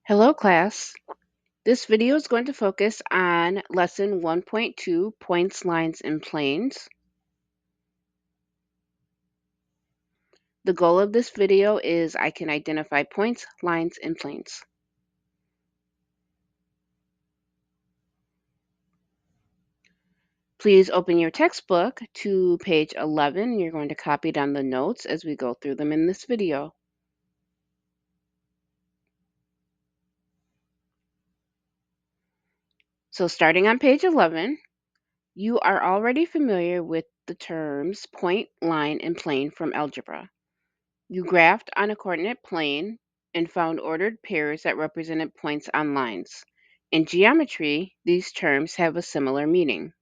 Hello class. This video is going to focus on lesson 1.2, points, lines, and planes. The goal of this video is I can identify points, lines, and planes. Please open your textbook to page 11. You're going to copy down the notes as we go through them in this video. So starting on page 11, you are already familiar with the terms point, line, and plane from algebra. You graphed on a coordinate plane and found ordered pairs that represented points on lines. In geometry, these terms have a similar meaning.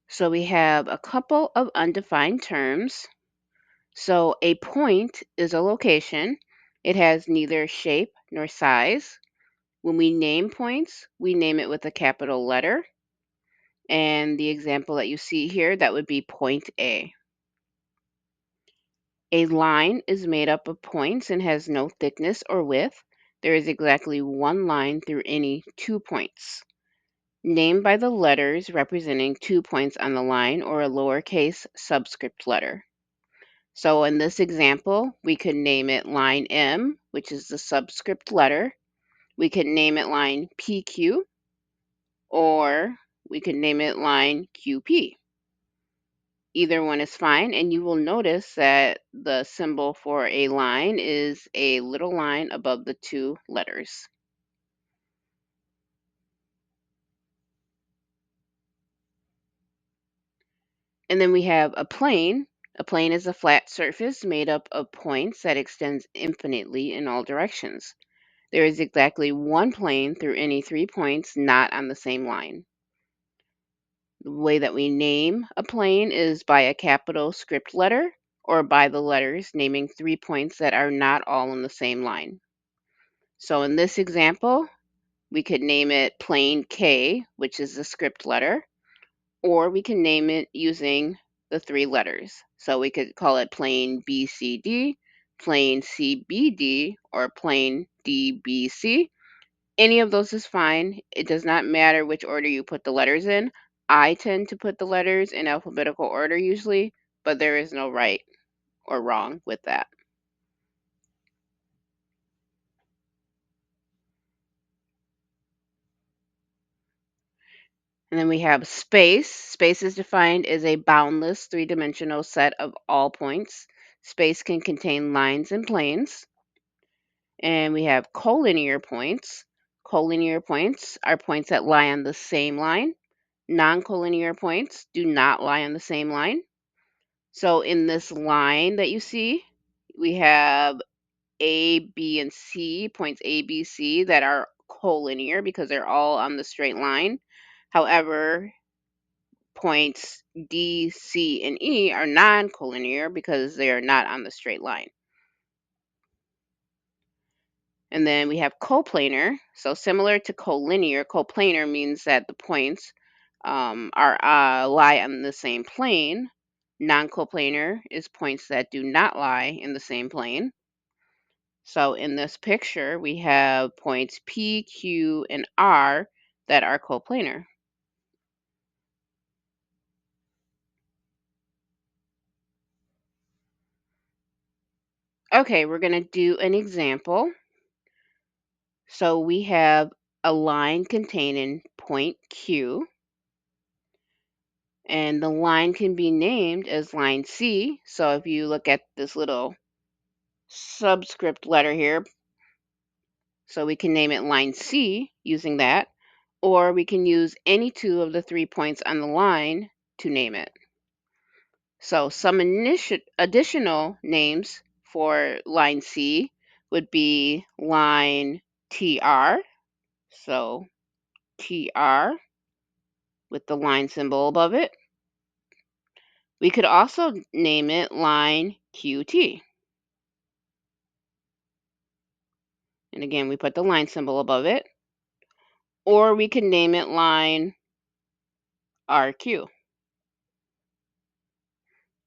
So we have a couple of undefined terms. So a point is a location. It has neither shape nor size. When we name points, we name it with a capital letter. And the example that you see here, that would be point A. A line is made up of points and has no thickness or width. There is exactly one line through any 2 points. Named by the letters representing 2 points on the line or a lowercase subscript letter. So in this example, we could name it line M, which is the subscript letter. We could name it line PQ, or we could name it line QP. Either one is fine, and you will notice that the symbol for a line is a little line above the 2 letters. And then we have a plane. A plane is a flat surface made up of points that extends infinitely in all directions. There is exactly one plane through any 3 points not on the same line. The way that we name a plane is by a capital script letter or by the letters naming 3 points that are not all on the same line. So in this example, we could name it plane K, which is the script letter, or we can name it using the 3 letters. So we could call it plane BCD, plane CBD, or plane DBC. Any of those is fine. It does not matter which order you put the letters in. I tend to put the letters in alphabetical order usually, but there is no right or wrong with that. And then we have space. Space is defined as a boundless three-dimensional set of all points. Space can contain lines and planes. And we have collinear points. Collinear points are points that lie on the same line. Non-collinear points do not lie on the same line. So in this line that you see, we have A, B, and C, points A, B, C, that are collinear because they're all on the straight line. However, points D, C, and E are non-collinear because they are not on the straight line. And then we have coplanar. So similar to collinear, coplanar means that the points lie on the same plane. Non-coplanar is points that do not lie in the same plane. So in this picture, we have points P, Q, and R that are coplanar. Okay, we're going to do an example. So we have a line containing point Q, and the line can be named as line C. So if you look at this little subscript letter here, so we can name it line C using that, or we can use any 2 of the 3 points on the line to name it. So some additional names for line C would be line TR, so TR with the line symbol above it. We could also name it line QT. And again, we put the line symbol above it. Or we can name it line RQ.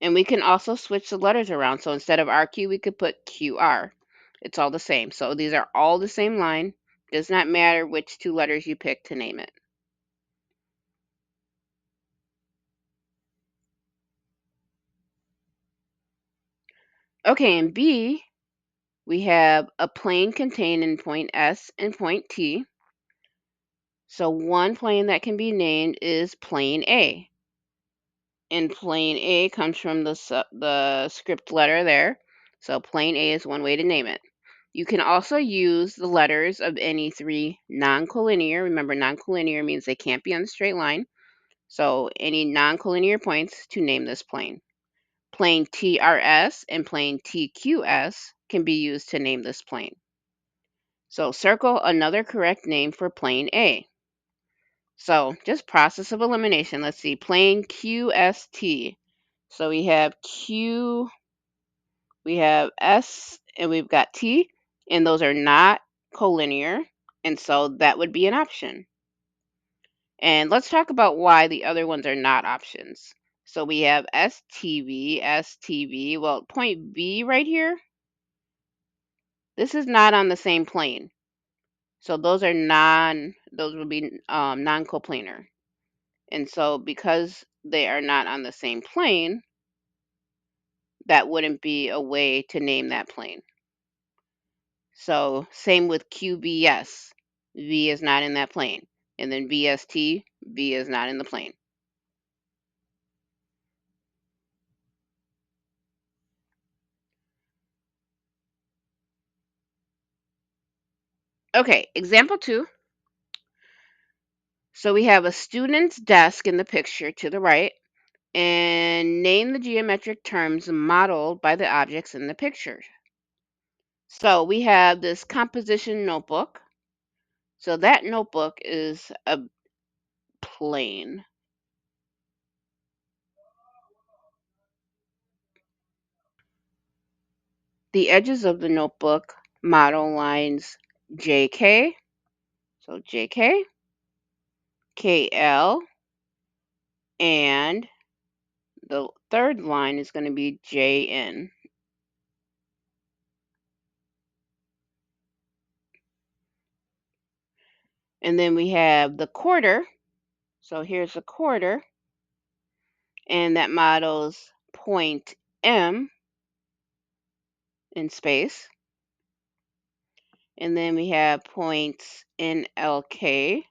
And we can also switch the letters around. So instead of RQ, we could put QR. It's all the same. So these are all the same line. Does not matter which two letters you pick to name it. Okay, in B, we have a plane contained in point S and point T. So one plane that can be named is plane A. And plane A comes from the script letter there. So plane A is one way to name it. You can also use the letters of any three non-collinear. Remember, non-collinear means they can't be on the straight line. So any non-collinear points to name this plane. Plane TRS and plane TQS can be used to name this plane. So circle another correct name for plane A. So just process of elimination. Let's see, plane QST. So we have Q, we have S, and we've got T, and those are not collinear, and so that would be an option. And let's talk about why the other ones are not options. So we have STV, STV. Well, point B right here, this is not on the same plane. So those are those would be non-coplanar. And so because they are not on the same plane, that wouldn't be a way to name that plane. So same with QVS. V is not in that plane. And then VST, V is not in the plane. Okay, example 2. So we have a student's desk in the picture to the right, and name the geometric terms modeled by the objects in the picture. So we have this composition notebook. So that notebook is a plane. The edges of the notebook model lines JK, so JK, KL, and the third line is going to be JN. And then we have the quarter. So here's the quarter, and that models point M in space. And then we have points NLK.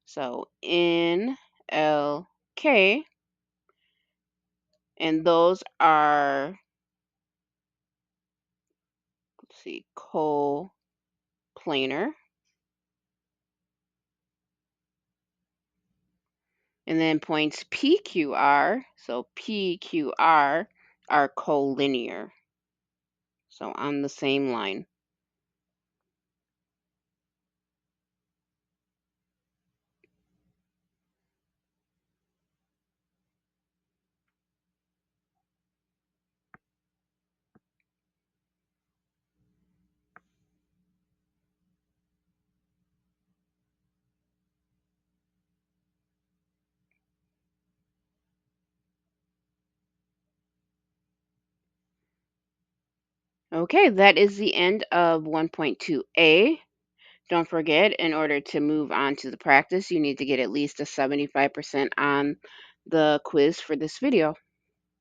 So NLK, and those are, let's see, coplanar. And then points PQR, so PQR are collinear. So on the same line. Okay, that is the end of 1.2a. Don't forget, in order to move on to the practice, you need to get at least a 75% on the quiz for this video.